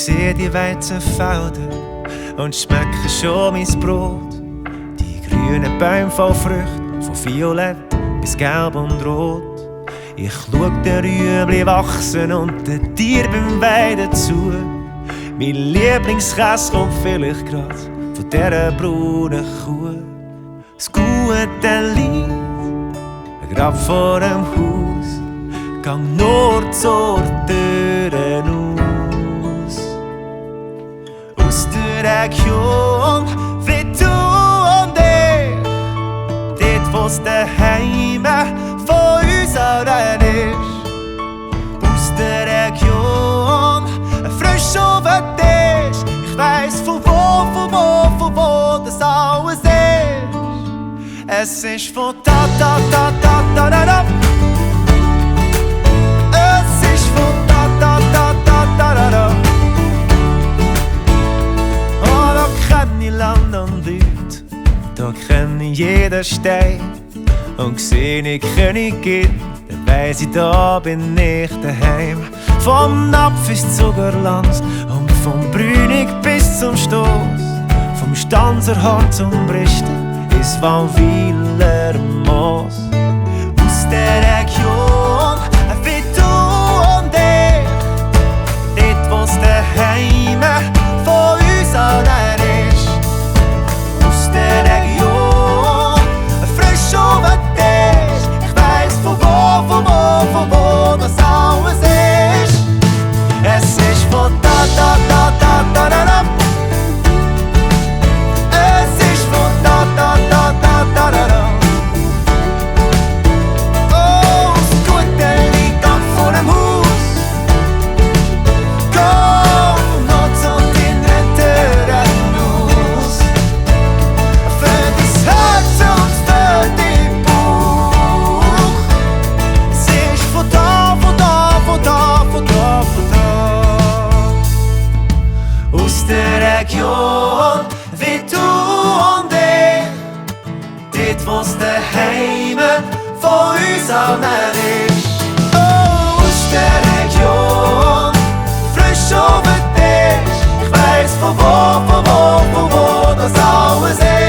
sehe die Weizenfelder und schmecke schon mein Brot. Die grünen Bäume voll Früchte, von Violett bis Gelb und Rot. Ich schau den Rüebli wachsen und den Tier beim Weiden zu. Mein Lieblingskäse kommt vielleicht grad von dieser braunen Kuh. Das gute Lied, grad vor dem Haus, gang nur zur Tür aus. Aus der Region wie du und ich, dort wo's daheim von uns allen ist. Aus der Region, frisch auf den Tisch, ich weiss von wo das alles ist. Es ist von da. Es ist von da. Oh, da kenn ich Land und Leute, da kenn ich jeden Stein. Und seh ich Königin, dann weiss ich, da bin ich daheim. Vom Napf ins Zuckerland und vom Brünig bis zum Stoss, vom Stanzerhorn zum Bristen ins Wannwiler Moos. Aus der Region wie du und ich, dort wo's daheim von uns allen ist. Aus der Region, frisch auf den Tisch, ich weiss von wo das alles ist. Es ist von da. Es ist von da. Oh, das gute Lied geht vor dem Haus. Komm noch zu deinen Türen aus. Für das Herz und für den Bauch. Es ist von da. Aus der Region wie du und ich, dort wo's daheim von uns allen ist. Oh, aus der Region, frisch auf den Tisch, ich weiss von wo das alles ist.